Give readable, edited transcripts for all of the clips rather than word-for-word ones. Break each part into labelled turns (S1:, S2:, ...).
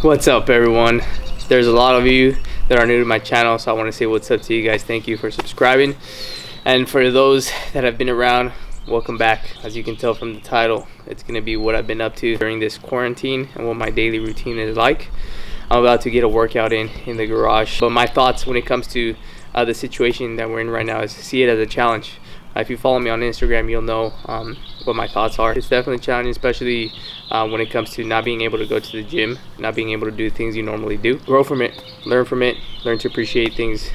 S1: What's up, everyone? There's a lot of you that are new to my channel, so I want to say what's up to you guys. Thank you for subscribing, and for those that have been around, welcome back. As you can tell from the title, it's going to be what I've been up to during this quarantine and what my daily routine is like. I'm about to get a workout in the garage, but my thoughts when it comes to the situation that we're in right now is to see it as a challenge. If you follow me on Instagram, you'll know what my thoughts are. It's definitely challenging, especially when it comes to not being able to go to the gym, not being able to do things you normally do. Grow from it, learn to appreciate things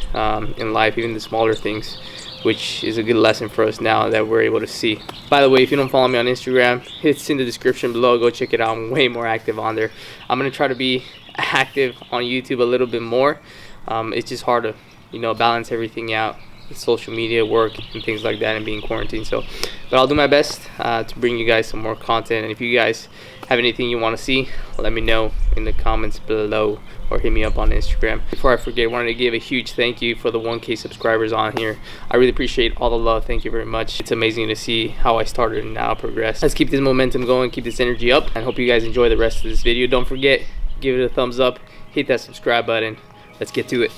S1: in life, even the smaller things, which is a good lesson for us now that we're able to see. By the way, if you don't follow me on Instagram, it's in the description below. Go check it out. I'm way more active on there. I'm gonna try to be active on YouTube a little bit more. It's just hard to balance everything out, social media, work, and things like that, and being quarantined. But I'll do my best to bring you guys some more content. And if you guys have anything you want to see, let me know in the comments below or hit me up on Instagram. Before I forget, I wanted to give a huge thank you for the 1K subscribers on here. I really appreciate all the love. Thank you very much. It's amazing to see how I started and now progress. Let's keep this momentum going, keep this energy up, and hope you guys enjoy the rest of this video. Don't forget, give it a thumbs up, hit that subscribe button. Let's get to it.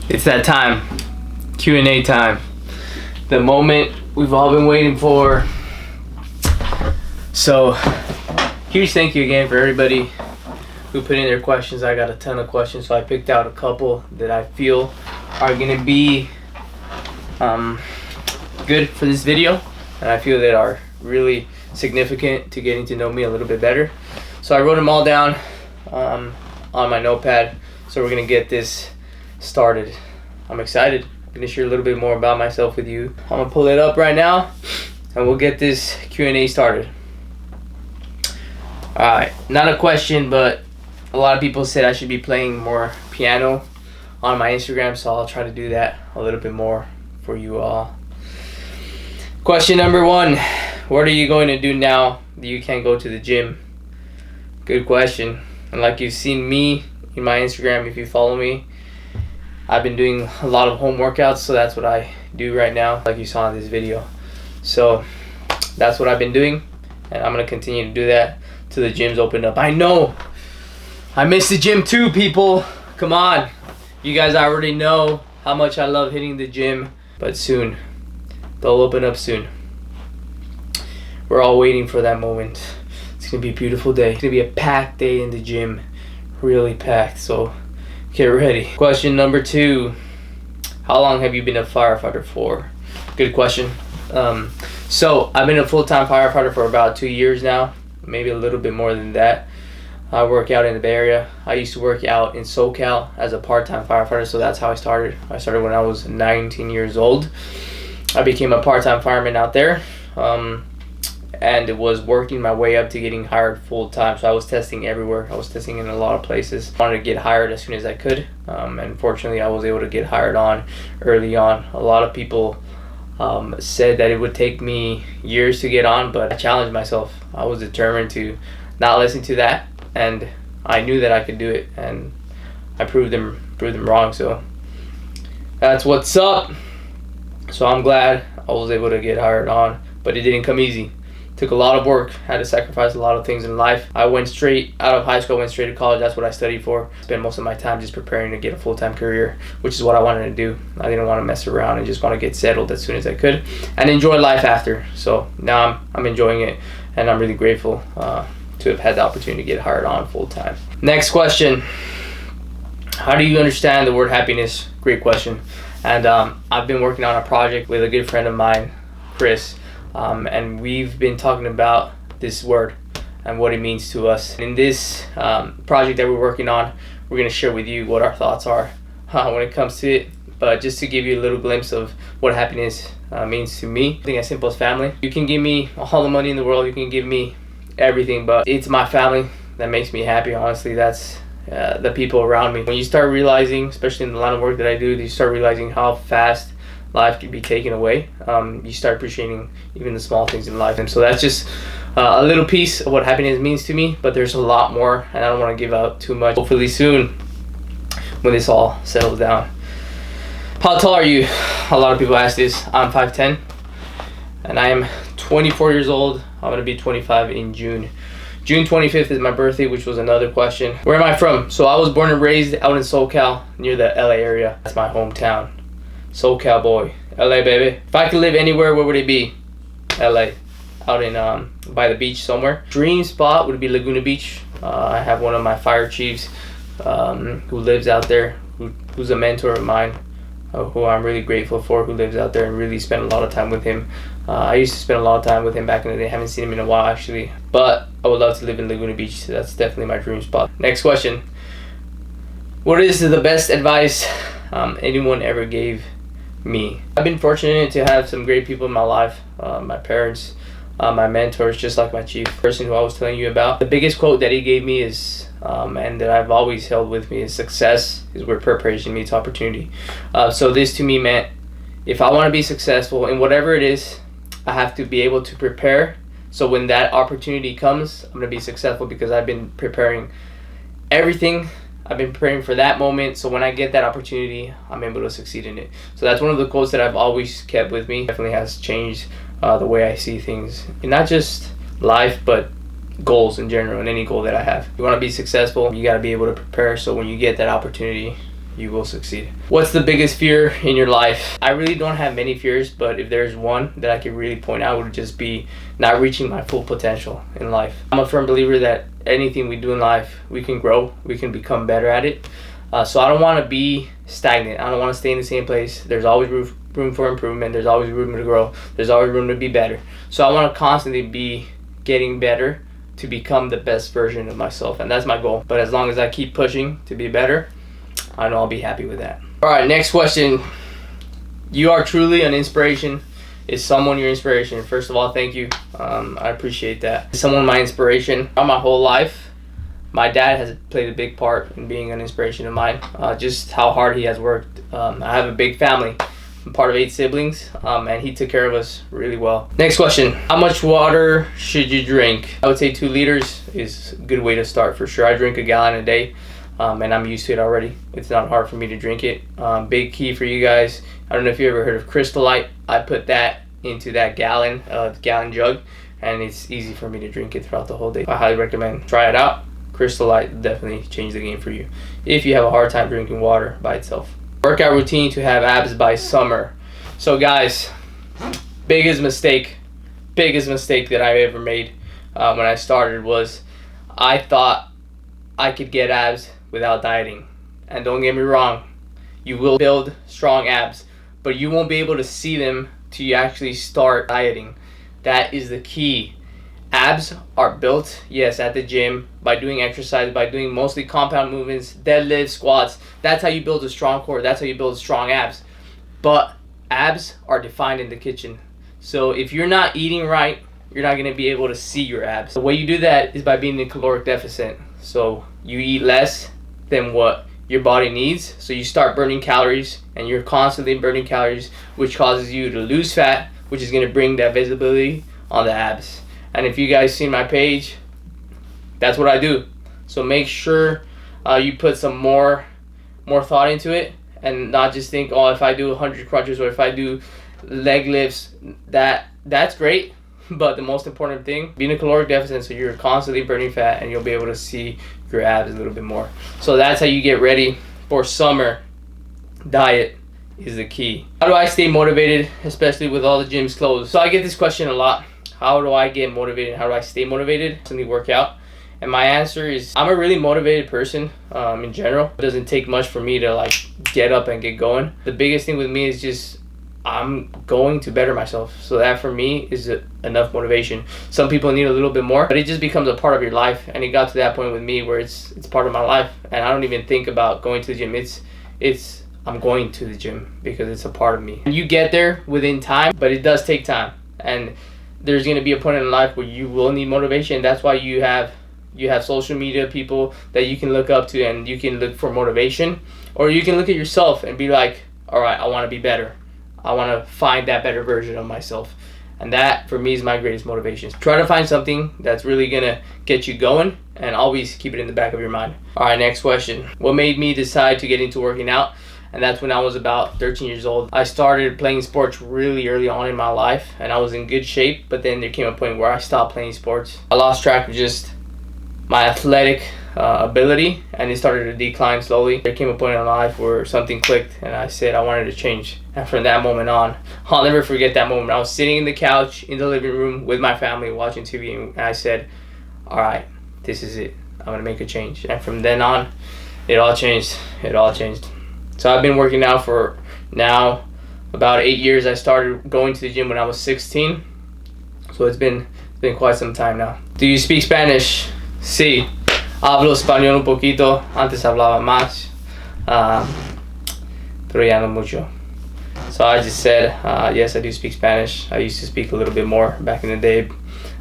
S1: It's that time, Q&A time, the moment we've all been waiting for. So huge thank you again for everybody who put in their questions. I got a ton of questions, so I picked out a couple that I feel are gonna be good for this video, and I feel that are really significant to getting to know me a little bit better. So I wrote them all down on my notepad. So we're gonna get this started. I'm excited. I'm gonna share a little bit more about myself with you. I'm gonna pull it up right now, and we'll get this Q&A started. All right, not a question, but a lot of people said I should be playing more piano on my Instagram, so I'll try to do that a little bit more for you all. Question number 1, what are you going to do now that you can't go to the gym? Good question. And like you've seen me in my Instagram, if you follow me, I've been doing a lot of home workouts, so that's what I do right now, like you saw in this video. So that's what I've been doing, and I'm gonna continue to do that till the gyms open up. I know I miss the gym too, people. Come on, you guys already know how much I love hitting the gym, but soon they'll open up soon. We're all waiting for that moment. It's gonna be a beautiful day. It's gonna be a packed day in the gym, really packed, so get ready. Question number 2, how long have you been a firefighter for? Good question. So I've been a full-time firefighter for about 2 years now, maybe a little bit more than that. I work out in the Bay Area. I used to work out in SoCal as a part-time firefighter, so that's how I started. I started when I was 19 years old. I became a part-time fireman out there, and it was working my way up to getting hired full-time. So I was testing everywhere. I was testing in a lot of places. I wanted to get hired as soon as I could, and fortunately I was able to get hired on early on. A lot of people said that it would take me years to get on, but I challenged myself. I was determined to not listen to that, and I knew that I could do it, and I proved them wrong. So that's what's up. So I'm glad I was able to get hired on, but it didn't come easy. It took a lot of work. I had to sacrifice a lot of things in life. I went straight out of high school, went straight to college. That's what I studied for. Spent most of my time just preparing to get a full-time career, which is what I wanted to do. I didn't want to mess around and just want to get settled as soon as I could and enjoy life after. So now I'm enjoying it, and I'm really grateful to have had the opportunity to get hired on full-time. Next question. How do you understand the word happiness? Great question. And I've been working on a project with a good friend of mine, Chris, and we've been talking about this word and what it means to us. In this project that we're working on, we're going to share with you what our thoughts are when it comes to it. But just to give you a little glimpse of what happiness means to me, I think as simple as family. You can give me all the money in the world, you can give me everything, but it's my family that makes me happy. Honestly, that's the people around me. When you start realizing, especially in the line of work that I do, you start realizing how fast life can be taken away. You start appreciating even the small things in life. And so that's just a little piece of what happiness means to me, but there's a lot more, and I don't want to give out too much. Hopefully soon, when this all settles down. How tall are you? A lot of people ask this. I'm 5'10", and I am 24 years old. I'm going to be 25 in June. June 25th is my birthday, which was another question. Where am I from? So I was born and raised out in SoCal, near the LA area. That's my hometown. SoCal boy. LA, baby. If I could live anywhere, where would it be? LA. Out in by the beach somewhere. Dream spot would be Laguna Beach. I have one of my fire chiefs who lives out there, who's a mentor of mine, who I'm really grateful for, who lives out there, and really spent a lot of time with him. I used to spend a lot of time with him back in the day. I haven't seen him in a while, actually. But I would love to live in Laguna Beach. So that's definitely my dream spot. Next question. What is the best advice anyone ever gave me? I've been fortunate to have some great people in my life. My parents, my mentors, just like my chief person who I was telling you about. The biggest quote that he gave me is, and that I've always held with me, is success is where preparation meets opportunity. So this to me meant, if I want to be successful in whatever it is, I have to be able to prepare. So when that opportunity comes, I'm going to be successful because I've been preparing everything. I've been preparing for that moment. So when I get that opportunity, I'm able to succeed in it. So that's one of the quotes that I've always kept with me. Definitely has changed the way I see things. And not just life, but goals in general, and any goal that I have. You want to be successful, you got to be able to prepare. So when you get that opportunity, you will succeed. What's the biggest fear in your life? I really don't have many fears, but if there's one that I could really point out, would just be not reaching my full potential in life. I'm a firm believer that anything we do in life, we can grow, we can become better at it. So I don't want to be stagnant. I don't want to stay in the same place. There's always room for improvement. There's always room to grow. There's always room to be better. So I want to constantly be getting better to become the best version of myself, and that's my goal. But as long as I keep pushing to be better, I know I'll be happy with that. All right, next question. You are truly an inspiration. Is someone your inspiration? First of all, thank you. I appreciate that. Is someone my inspiration? My whole life, my dad has played a big part in being an inspiration of mine. Just how hard he has worked. I have a big family. I'm part of 8 siblings, and he took care of us really well. Next question. How much water should you drink? I would say 2 liters is a good way to start for sure. I drink a gallon a day, and I'm used to it already. It's not hard for me to drink it. Big key for you guys. I don't know if you ever heard of Crystal Light. I put that into that gallon jug, and it's easy for me to drink it throughout the whole day. I highly recommend. Try it out. Crystal Light definitely changed the game for you if you have a hard time drinking water by itself. Workout routine to have abs by summer. So guys, biggest mistake that I ever made when I started was I thought I could get abs without dieting. And don't get me wrong, you will build strong abs, but you won't be able to see them till you actually start dieting. That is the key. Abs are built, yes, at the gym, by doing exercise, by doing mostly compound movements, deadlifts, squats. That's how you build a strong core. That's how you build strong abs. But abs are defined in the kitchen. So if you're not eating right, you're not going to be able to see your abs. The way you do that is by being in a caloric deficit. So you eat less than what your body needs. So you start burning calories, and you're constantly burning calories, which causes you to lose fat, which is going to bring that visibility on the abs. And if you guys see my page, that's what I do. So make sure you put some more thought into it, and not just think, oh, if I do 100 crunches or if I do leg lifts, that's great. But the most important thing, be in a caloric deficit, so you're constantly burning fat, and you'll be able to see your abs a little bit more. So that's how you get ready for summer. Diet is the key. How do I stay motivated, especially with all the gyms closed? So I get this question a lot. How do I get motivated? How do I stay motivated? Constantly work out. And my answer is, I'm a really motivated person in general. It doesn't take much for me to like get up and get going. The biggest thing with me is just I'm going to better myself. So that for me is enough motivation. Some people need a little bit more, but it just becomes a part of your life. And it got to that point with me where it's part of my life, and I don't even think about going to the gym. I'm going to the gym because it's a part of me. And you get there within time, but it does take time. And there's going to be a point in life where you will need motivation. That's why you have social media people that you can look up to, and you can look for motivation. Or you can look at yourself and be like, all right, I want to be better. I want to find that better version of myself. And that for me is my greatest motivation. Try to find something that's really going to get you going, and always keep it in the back of your mind. All right, next question. What made me decide to get into working out? And that's when I was about 13 years old. I started playing sports really early on in my life, and I was in good shape, but then there came a point where I stopped playing sports. I lost track of just my athletic ability, and it started to decline slowly. There came a point in my life where something clicked, and I said I wanted to change. And from that moment on, I'll never forget that moment. I was sitting in the couch in the living room with my family watching TV, and I said, all right, this is it. I'm going to make a change. And from then on, it all changed. So I've been working out for now about 8 years. I started going to the gym when I was 16. So it's been quite some time now. Do you speak Spanish? Sí. Hablo español un poquito. Antes hablaba más. Pero ya no mucho. So I just said, yes, I do speak Spanish. I used to speak a little bit more back in the day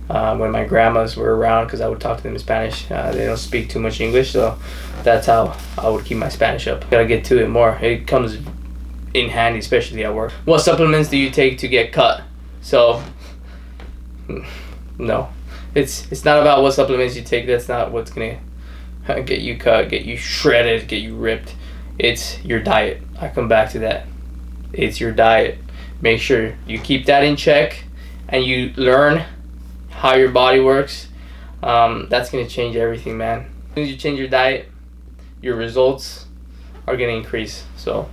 S1: when my grandmas were around, because I would talk to them in Spanish. They don't speak too much English, so that's how I would keep my Spanish up. Gotta get to it more. It comes in handy, especially at work. What supplements do you take to get cut? So, no. It's not about what supplements you take. That's not what's gonna get you cut, get you shredded, get you ripped. It's your diet. I come back to that. It's your diet. Make sure you keep that in check, and you learn how your body works. That's gonna change everything, man. As soon as you change your diet, your results are gonna increase. So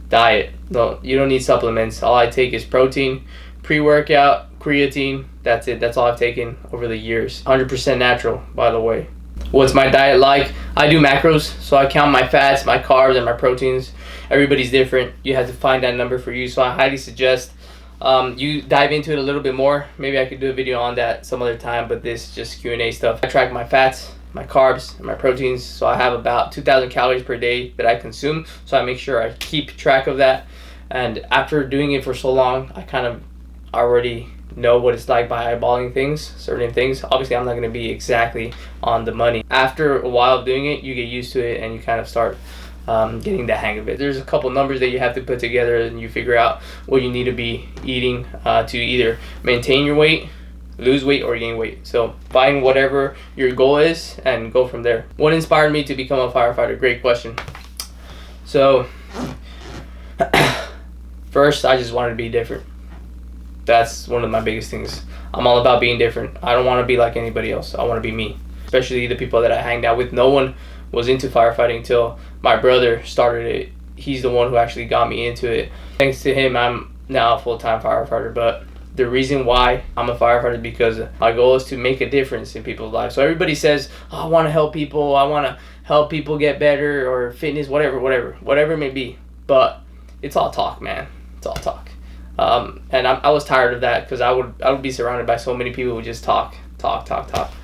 S1: diet. No, you don't need supplements. All I take is protein, pre-workout, creatine. That's it. That's all I've taken over the years. 100% natural, by the way. What's my diet like? I do macros, so I count my fats, my carbs, and my proteins. Everybody's different. You have to find that number for you. So I highly suggest you dive into it a little bit more. Maybe I could do a video on that some other time, but this is just Q&A stuff. I track my fats, my carbs, and my proteins. So I have about 2,000 calories per day that I consume. So I make sure I keep track of that. And after doing it for so long, I kind of already know what it's like by eyeballing things, certain things. Obviously, I'm not going to be exactly on the money. After a while of doing it, you get used to it and you kind of start getting the hang of it. There's a couple numbers that you have to put together and you figure out what you need to be eating to either maintain your weight, lose weight, or gain weight. So find whatever your goal is and go from there. What inspired me to become a firefighter? Great question. So first, I just wanted to be different. That's one of my biggest things. I'm all about being different. I don't want to be like anybody else. I want to be me. Especially the people that I hanged out with. No one was into firefighting until my brother started it. He's the one who actually got me into it. Thanks to him, I'm now a full-time firefighter. But the reason why I'm a firefighter is because my goal is to make a difference in people's lives. So everybody says, oh, I want to help people. I want to help people get better, or fitness, whatever it may be. But it's all talk, man. It's all talk. And I was tired of that, because I would be surrounded by so many people who just talk,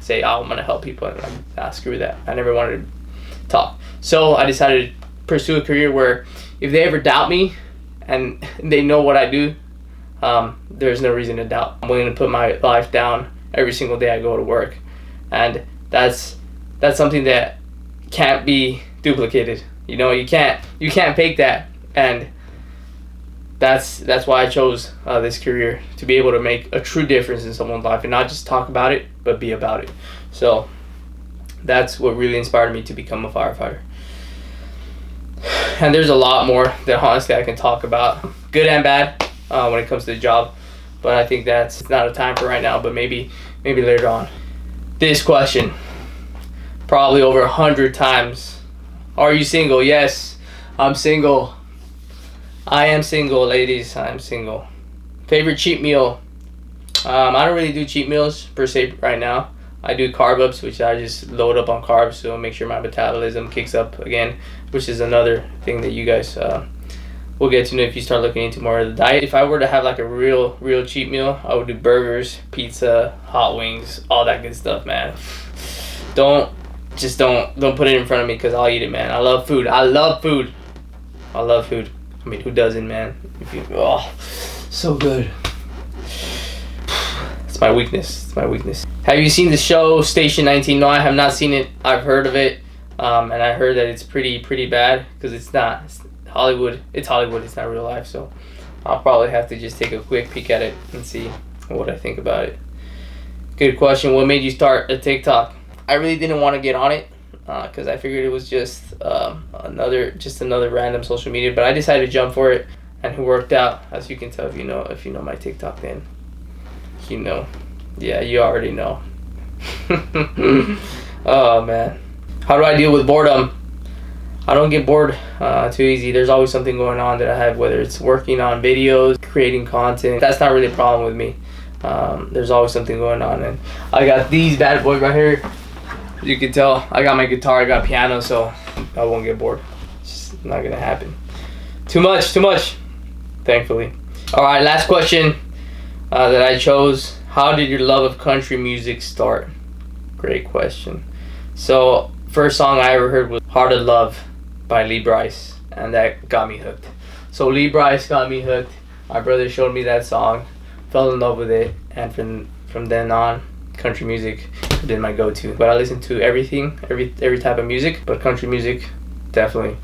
S1: say, oh, I'm gonna help people, and I'm like, screw that. I never wanted to talk. So I decided to pursue a career where if they ever doubt me and they know what I do, there's no reason to doubt. I'm willing to put my life down every single day I go to work, and that's something that can't be duplicated. You know, you can't fake that, and that's why I chose this career, to be able to make a true difference in someone's life and not just talk about it, but be about it. So that's what really inspired me to become a firefighter. And there's a lot more that honestly I can talk about, good and bad, when it comes to the job. But I think that's not a time for right now, but maybe later on. This question, probably over 100 times. Are you single? Yes, I'm single. I am single, ladies. I am single. Favorite cheat meal? I don't really do cheat meals per se right now. I do carb ups, which I just load up on carbs to make sure my metabolism kicks up again, which is another thing that you guys will get to know if you start looking into more of the diet. If I were to have like a real cheat meal, I would do burgers, pizza, hot wings, all that good stuff, man. Don't put it in front of me, because I'll eat it, man. I love food. I love food. I mean, who doesn't, man? Oh, so good. It's my weakness. Have you seen the show Station 19? No, I have not seen it. I've heard of it, and I heard that it's pretty bad, because it's Hollywood. It's Hollywood. It's not real life. So I'll probably have to just take a quick peek at it and see what I think about it. Good question. What made you start a TikTok? I really didn't want to get on it, because I figured it was just another random social media, but I decided to jump for it, and it worked out. As you can tell, if you know my TikTok, then you know. Yeah, you already know. Oh man, how do I deal with boredom? I don't get bored too easy. There's always something going on that I have, whether it's working on videos, creating content. That's not really a problem with me. There's always something going on, and I got these bad boys right here. You can tell I got my guitar, I got piano, so I won't get bored. It's just not gonna happen. Too much, thankfully. All right, last question that I chose. How did your love of country music start? Great question. So first song I ever heard was Heart of Love by Lee Brice, and that got me hooked. So Lee Brice got me hooked. My brother showed me that song, fell in love with it, and from then on, country music has been my go-to. But I listen to everything, every type of music, but country music, definitely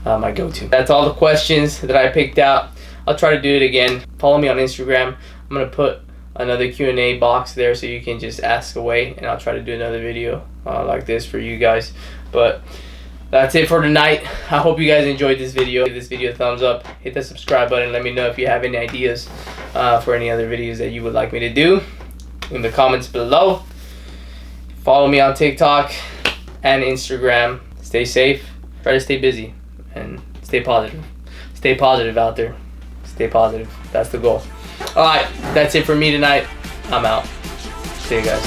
S1: my go-to. That's all the questions that I picked out. I'll try to do it again. Follow me on Instagram. I'm gonna put another Q&A box there, so you can just ask away, and I'll try to do another video like this for you guys. But that's it for tonight. I hope you guys enjoyed this video. Give this video a thumbs up, hit the subscribe button. Let me know if you have any ideas for any other videos that you would like me to do in the comments below. Follow me on TikTok and Instagram. Stay safe, try to stay busy, and stay positive. Stay positive out there. Stay positive. That's the goal. Alright, that's it for me tonight. I'm out. See you guys.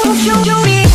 S2: you me.